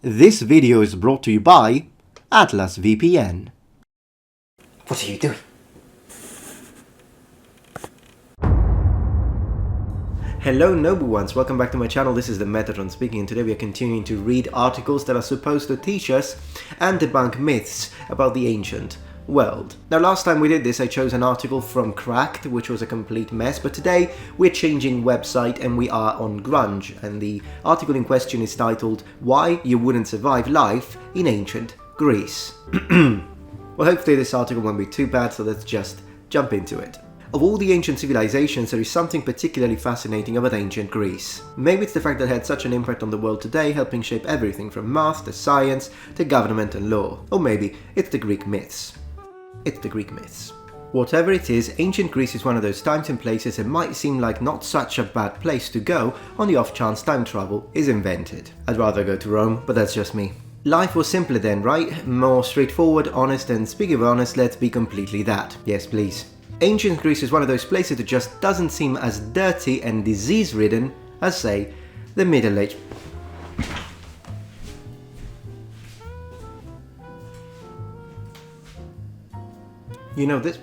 This video is brought to you by Atlas VPN. What are you doing? Hello noble ones, welcome back to my channel. This is the Metatron speaking, and today we are continuing to read articles that are supposed to teach us and debunk myths about the ancient world. Now last time we did this I chose an article from Cracked, which was a complete mess, but today we're changing website and we are on Grunge, and the article in question is titled Why You Wouldn't Survive Life in Ancient Greece. Well, hopefully this article won't be too bad, so let's just jump into it. Of all the ancient civilizations, there is something particularly fascinating about ancient Greece. Maybe it's the fact that it had such an impact on the world today, helping shape everything from math to science to government and law. Or maybe it's the Greek myths. It's the Greek myths. Whatever it is, ancient Greece is one of those times and places that might seem like not such a bad place to go on the off chance time travel is invented. I'd rather go to Rome, but that's just me. Life was simpler then, right? More straightforward, honest, and speaking of honest, let's be completely that. Yes, please. Ancient Greece is one of those places that just doesn't seem as dirty and disease-ridden as, say, the Middle Age. You know, this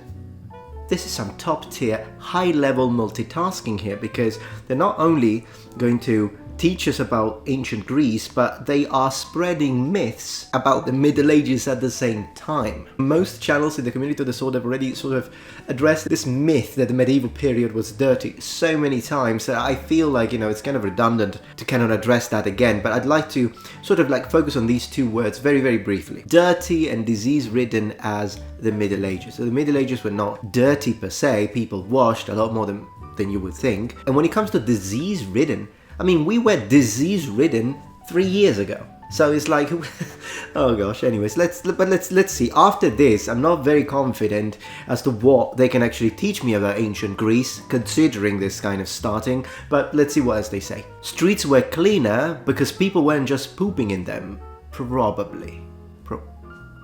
is some top-tier, high-level multitasking here, because they're not only going to teach us about ancient Greece, but they are spreading myths about the Middle Ages at the same time. Most channels in the community of the sword have already sort of addressed this myth that the medieval period was dirty so many times that I feel like, you know, it's kind of redundant to kind of address that again, but I'd like to sort of like focus on these two words very, very briefly. Dirty and disease-ridden as the Middle Ages. So the Middle Ages were not dirty per se, people washed a lot more than you would think. And when it comes to disease-ridden, I mean, we were disease-ridden 3 years ago. So it's like, oh gosh, anyways, let's see. After this, I'm not very confident as to what they can actually teach me about ancient Greece, considering this kind of starting, but let's see what else they say. Streets were cleaner because people weren't just pooping in them. Probably.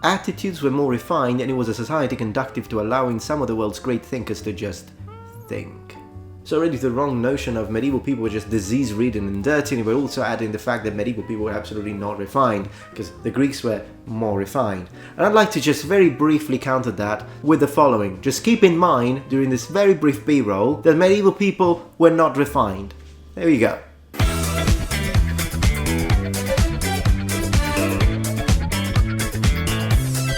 Attitudes were more refined, and it was a society conducive to allowing some of the world's great thinkers to just think. So already the wrong notion of medieval people were just disease-ridden and dirty, and we're also adding the fact that medieval people were absolutely not refined, because the Greeks were more refined. And I'd like to just very briefly counter that with the following. Just keep in mind, during this very brief B-roll, that medieval people were not refined. There you go.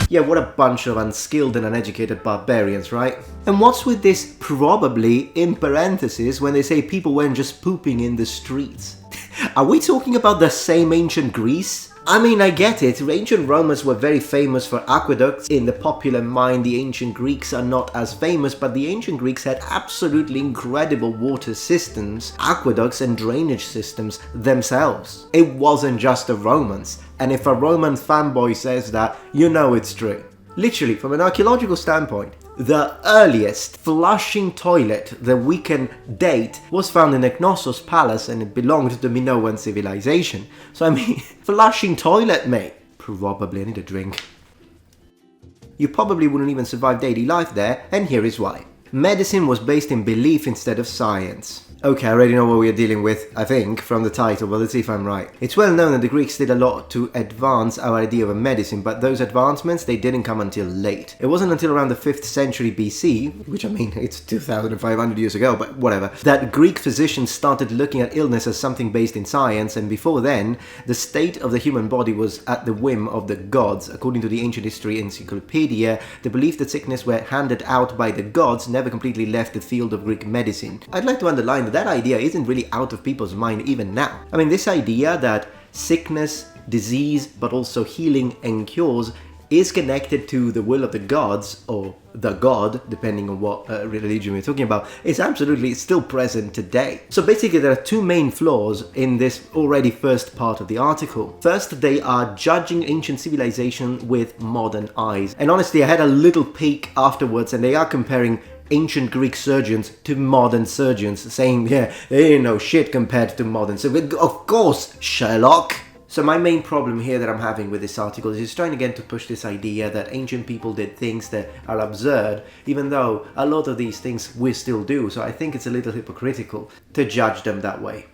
Yeah, what a bunch of unskilled and uneducated barbarians, right? And what's with this probably in parentheses when they say people weren't just pooping in the streets? Are we talking about the same ancient Greece? I mean, I get it, ancient Romans were very famous for aqueducts. In the popular mind, the ancient Greeks are not as famous, but the ancient Greeks had absolutely incredible water systems, aqueducts and drainage systems themselves. It wasn't just the Romans, and if a Roman fanboy says that, you know it's true. Literally, from an archaeological standpoint, the earliest flushing toilet that we can date was found in Knossos Palace, and it belonged to the Minoan civilization. So I mean, flushing toilet, mate. Probably, I need a drink. You probably wouldn't even survive daily life there, and here is why. Medicine was based in belief instead of science. Okay, I already know what we are dealing with, I think, from the title, but let's see if I'm right. It's well known that the Greeks did a lot to advance our idea of a medicine, but those advancements, they didn't come until late. It wasn't until around the 5th century BC, which I mean, it's 2,500 years ago, but whatever, that Greek physicians started looking at illness as something based in science, and before then, the state of the human body was at the whim of the gods. According to the Ancient History Encyclopedia, the belief that sickness were handed out by the gods never completely left the field of Greek medicine. I'd like to underline that idea isn't really out of people's mind even now. I mean, this idea that sickness, disease, but also healing and cures is connected to the will of the gods, or the god, depending on what religion we're talking about, is absolutely still present today. So basically there are two main flaws in this already first part of the article. First, they are judging ancient civilization with modern eyes. And honestly, I had a little peek afterwards, and they are comparing ancient Greek surgeons to modern surgeons, saying, yeah, they ain't no shit compared to modern. So, of course, Sherlock. So my main problem here that I'm having with this article is trying again to push this idea that ancient people did things that are absurd, even though a lot of these things we still do. So I think it's a little hypocritical to judge them that way.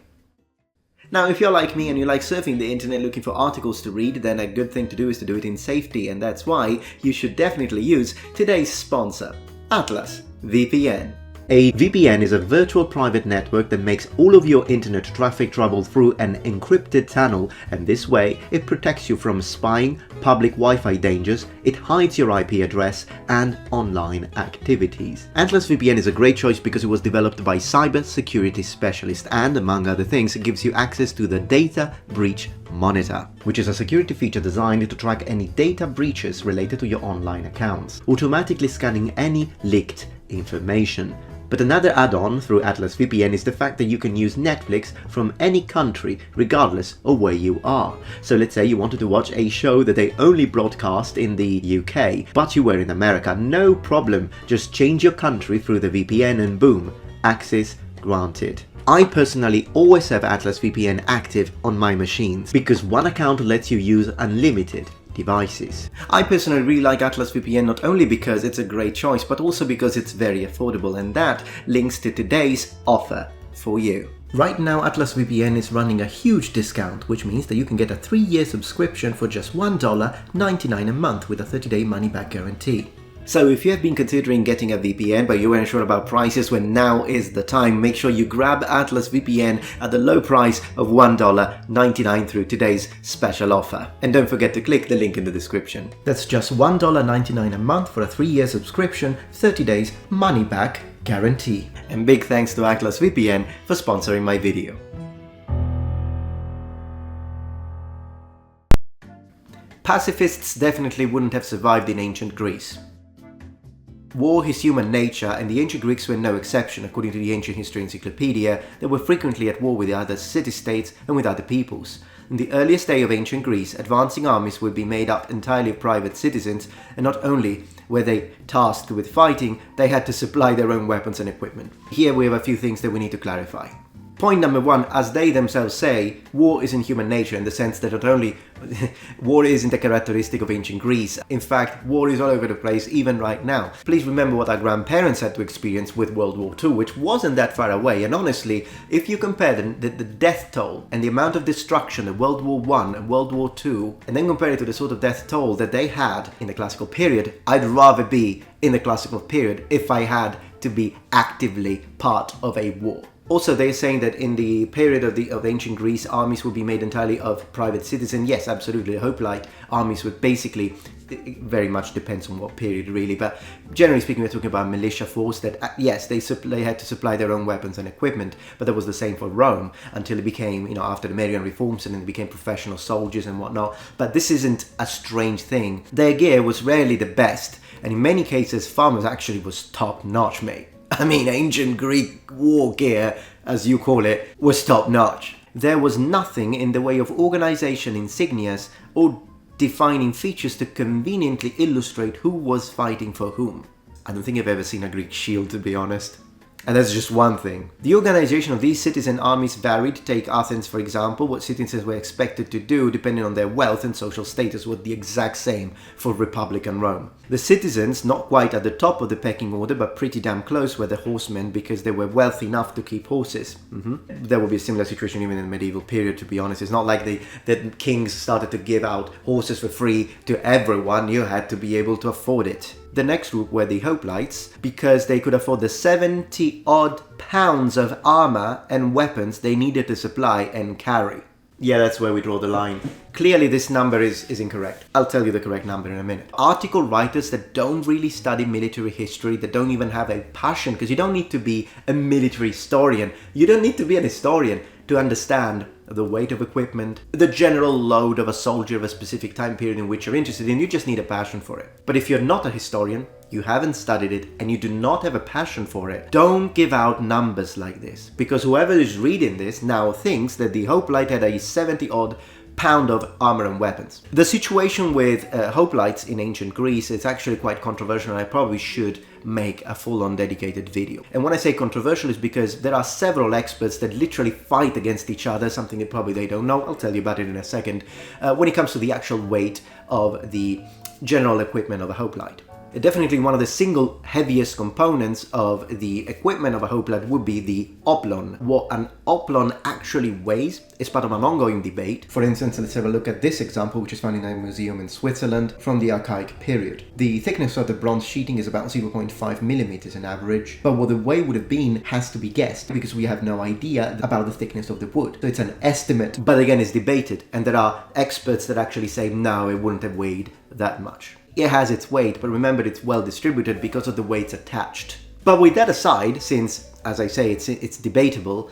Now, if you're like me and you like surfing the internet looking for articles to read, then a good thing to do is to do it in safety, and that's why you should definitely use today's sponsor, Atlas VPN. A VPN is a virtual private network that makes all of your internet traffic travel through an encrypted tunnel, and this way it protects you from spying, public Wi-Fi dangers, it hides your IP address, and online activities. Atlas VPN is a great choice because it was developed by cyber security specialists and, among other things, it gives you access to the Data Breach Monitor, which is a security feature designed to track any data breaches related to your online accounts, automatically scanning any leaked information. But another add-on through Atlas VPN is the fact that you can use Netflix from any country regardless of where you are. So let's say you wanted to watch a show that they only broadcast in the UK, but you were in America, no problem, just change your country through the VPN and boom, access granted. I personally always have Atlas VPN active on my machines because one account lets you use unlimited devices. I personally really like Atlas VPN not only because it's a great choice, but also because it's very affordable, and that links to today's offer for you. Right now, Atlas VPN is running a huge discount, which means that you can get a 3-year subscription for just $1.99 a month with a 30-day money-back guarantee. So if you have been considering getting a VPN but you weren't sure about prices, when now is the time, make sure you grab Atlas VPN at the low price of $1.99 through today's special offer. And don't forget to click the link in the description. That's just $1.99 a month for a 3-year subscription, 30 days money back guarantee. And big thanks to Atlas VPN for sponsoring my video. Pacifists definitely wouldn't have survived in ancient Greece. War is human nature, and the ancient Greeks were no exception. According to the Ancient History Encyclopedia, they were frequently at war with other city-states and with other peoples. In the earliest day of ancient Greece, advancing armies would be made up entirely of private citizens, and not only were they tasked with fighting, they had to supply their own weapons and equipment. Here we have a few things that we need to clarify. Point number one, as they themselves say, war isn't human nature in the sense that not only war isn't a characteristic of ancient Greece. In fact, war is all over the place even right now. Please remember what our grandparents had to experience with World War II, which wasn't that far away. And honestly, if you compare the death toll and the amount of destruction of World War I and World War II, and then compare it to the sort of death toll that they had in the classical period, I'd rather be in the classical period if I had to be actively part of a war. Also, they're saying that in the period of ancient Greece, armies would be made entirely of private citizens. Yes, absolutely. The hoplite armies would basically, it very much depends on what period really, but generally speaking, we're talking about militia force that, yes, they had to supply their own weapons and equipment, but that was the same for Rome until it became, after the Marian reforms, and then it became professional soldiers and whatnot. But this isn't a strange thing. Their gear was rarely the best, and in many cases, farmers actually was top-notch, mate. I mean, ancient Greek war gear, as you call it, was top-notch. There was nothing in the way of organization insignias or defining features to conveniently illustrate who was fighting for whom. I don't think I've ever seen a Greek shield, to be honest. And that's just one thing. The organization of these citizen armies varied. Take Athens, for example. What citizens were expected to do, depending on their wealth and social status, was the exact same for Republican Rome. The citizens, not quite at the top of the pecking order, but pretty damn close, were the horsemen because they were wealthy enough to keep horses. There will be a similar situation even in the medieval period, to be honest. It's not like the kings started to give out horses for free to everyone. You had to be able to afford it. The next group were the hoplites, because they could afford the 70-odd pounds of armor and weapons they needed to supply and carry. Yeah, that's where we draw the line. Clearly this number is incorrect. I'll tell you the correct number in a minute. Article writers that don't really study military history, that don't even have a passion, because you don't need to be a military historian. You don't need to be an historian to understand the weight of equipment, the general load of a soldier of a specific time period in which you're interested in. You just need a passion for it. But if you're not a historian, you haven't studied it, and you do not have a passion for it, don't give out numbers like this, because whoever is reading this now thinks that the hoplite had a 70-odd pound of armor and weapons. The situation with hoplites in ancient Greece is actually quite controversial, and I probably should make a full-on dedicated video. And when I say controversial, is because there are several experts that literally fight against each other, something that probably they don't know. I'll tell you about it in a second. When it comes to the actual weight of the general equipment of a hoplite. Definitely one of the single heaviest components of the equipment of a hoplite would be the oplon. What an oplon actually weighs is part of an ongoing debate. For instance, let's have a look at this example, which is found in a museum in Switzerland from the Archaic period. The thickness of the bronze sheeting is about 0.5 millimeters on average, but what the weight would have been has to be guessed because we have no idea about the thickness of the wood. So it's an estimate, but again, it's debated, and there are experts that actually say no, it wouldn't have weighed that much. It has its weight, but remember it's well distributed because of the weights attached. But with that aside, since, as I say, it's debatable,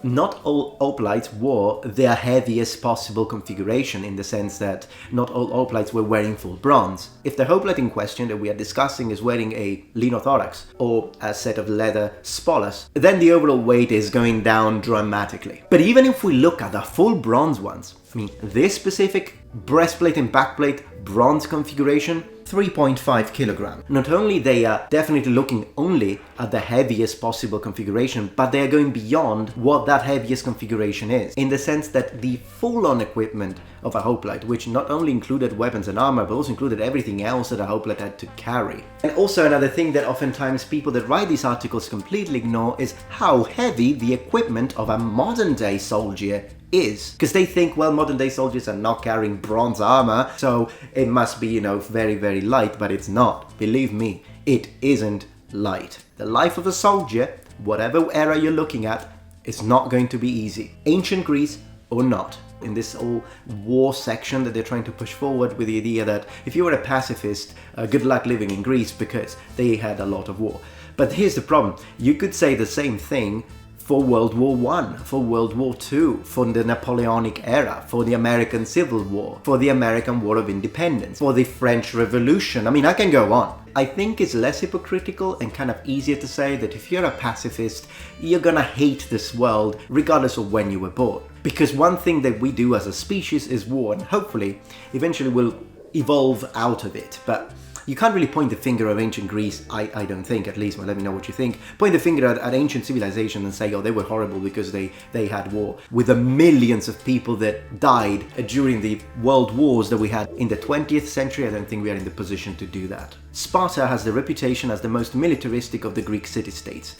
not all hoplites wore their heaviest possible configuration, in the sense that not all hoplites were wearing full bronze. If the hoplite in question that we are discussing is wearing a linothorax or a set of leather spolas, then the overall weight is going down dramatically. But even if we look at the full bronze ones, I mean, this specific breastplate and backplate bronze configuration, 3.5 kilograms. Not only they are definitely looking only at the heaviest possible configuration, but they are going beyond what that heaviest configuration is, in the sense that the full-on equipment of a hoplite, which not only included weapons and armor, but also included everything else that a hoplite had to carry. And also another thing that oftentimes people that write these articles completely ignore is how heavy the equipment of a modern-day soldier is. Because they think, well, modern day soldiers are not carrying bronze armor, so it must be, you know, very, very light, but it's not. Believe me, it isn't light. The life of a soldier, whatever era you're looking at, is not going to be easy. Ancient Greece or not. In this whole war section that they're trying to push forward with the idea that if you were a pacifist, good luck living in Greece because they had a lot of war. But here's the problem. You could say the same thing for World War I, for World War II, for the Napoleonic era, for the American Civil War, for the American War of Independence, for the French Revolution. I mean, I can go on. I think it's less hypocritical and kind of easier to say that if you're a pacifist, you're gonna hate this world regardless of when you were born. Because one thing that we do as a species is war, and hopefully, eventually we'll evolve out of it. But you can't really point the finger of ancient Greece, I don't think, at least. Well, let me know what you think. Point the finger at ancient civilization and say, oh, they were horrible because they had war. With the millions of people that died during the world wars that we had in the 20th century, I don't think we are in the position to do that. Sparta has the reputation as the most militaristic of the Greek city-states.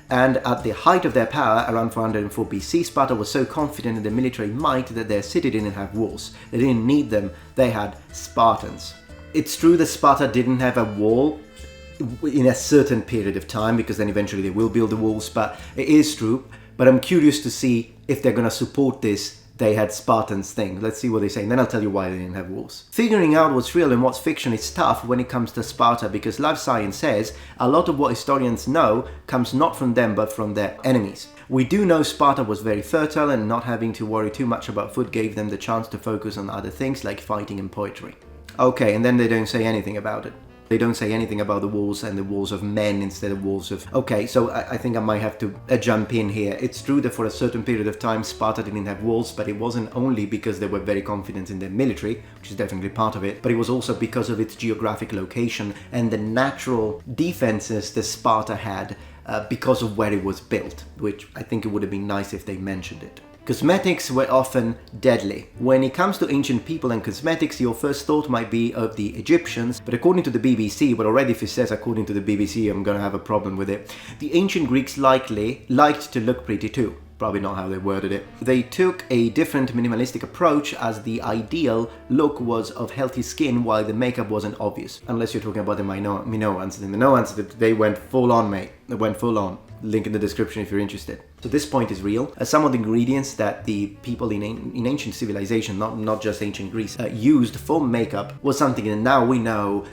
And at the height of their power, around 404 BC, Sparta was so confident in their military might that their city didn't have walls. They didn't need them, they had Spartans. It's true that Sparta didn't have a wall in a certain period of time, because then eventually they will build the walls, but it is true. But I'm curious to see if they're going to support this they had Spartans thing. Let's see what they say, and then I'll tell you why they didn't have walls. Figuring out what's real and what's fiction is tough when it comes to Sparta, because life science says a lot of what historians know comes not from them but from their enemies. We do know Sparta was very fertile, and not having to worry too much about food gave them the chance to focus on other things like fighting and poetry. Okay, and then they don't say anything about it. They don't say anything about the walls and the walls of men instead of walls of... Okay, so I think I might have to jump in here. It's true that for a certain period of time Sparta didn't have walls, but it wasn't only because they were very confident in their military, which is definitely part of it, but it was also because of its geographic location and the natural defenses that Sparta had because of where it was built, which I think it would have been nice if they mentioned it. Cosmetics were often deadly. When it comes to ancient people and cosmetics, your first thought might be of the Egyptians, but according to the BBC, but already if it says according to the BBC, I'm gonna have a problem with it, the ancient Greeks likely liked to look pretty too. Probably not how they worded it. They took a different minimalistic approach, as the ideal look was of healthy skin while the makeup wasn't obvious. Unless you're talking about the Minoans. The Minoans, they went full on, mate. They went full on. Link in the description if you're interested. So this point is real. Some of the ingredients that the people in ancient civilization, not just ancient Greece, used for makeup was something that now we know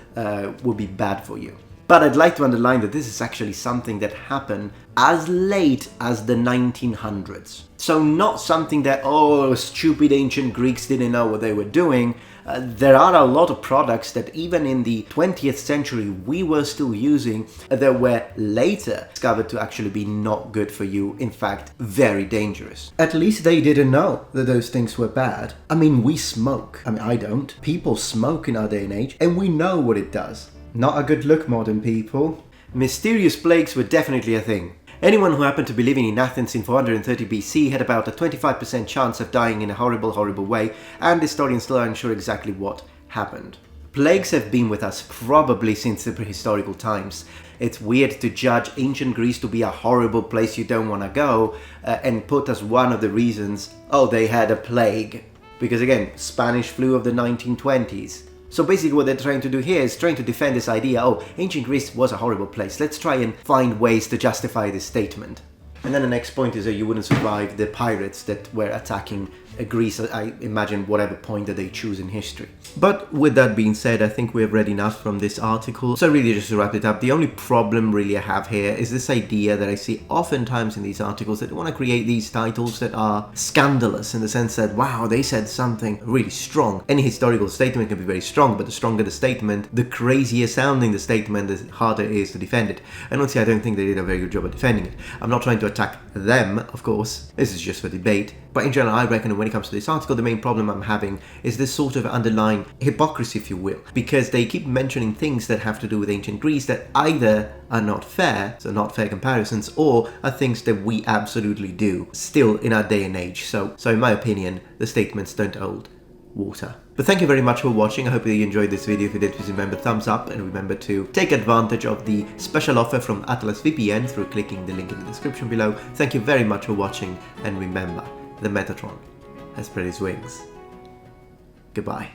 would be bad for you. But I'd like to underline that this is actually something that happened as late as the 1900s. So not something that, oh, stupid ancient Greeks didn't know what they were doing. There are a lot of products that even in the 20th century we were still using that were later discovered to actually be not good for you, in fact, very dangerous. At least they didn't know that those things were bad. I mean, we smoke. I mean, I don't. People smoke in our day and age, and we know what it does. Not a good look, modern people. Mysterious plagues were definitely a thing. Anyone who happened to be living in Athens in 430 BC had about a 25% chance of dying in a horrible, horrible way, and historians still aren't sure exactly what happened. Plagues have been with us probably since the prehistorical times. It's weird to judge ancient Greece to be a horrible place you don't want to go and put as one of the reasons, oh, they had a plague. Because again, Spanish flu of the 1920s. So basically what they're trying to do here is trying to defend this idea, oh, ancient Greece was a horrible place. Let's try and find ways to justify this statement. And then the next point is that you wouldn't survive the pirates that were attacking Greece, I imagine, whatever point that they choose in history. But with that being said, I think we have read enough from this article. So really, just to wrap it up, the only problem really I have here is this idea that I see oftentimes in these articles that they want to create these titles that are scandalous in the sense that, wow, they said something really strong. Any historical statement can be very strong, but the stronger the statement, the crazier sounding the statement, the harder it is to defend it. And honestly, I don't think they did a very good job of defending it. I'm not trying to attack them, of course. This is just for debate. But in general, I reckon when it comes to this article, the main problem I'm having is this sort of underlying hypocrisy, if you will, because they keep mentioning things that have to do with ancient Greece that either are not fair, so not fair comparisons, or are things that we absolutely do, still in our day and age. So in my opinion, the statements don't hold water. But thank you very much for watching. I hope that you enjoyed this video. If you did, please remember thumbs up and remember to take advantage of the special offer from Atlas VPN through clicking the link in the description below. Thank you very much for watching, and remember, the Metatron has spread his wings. Goodbye.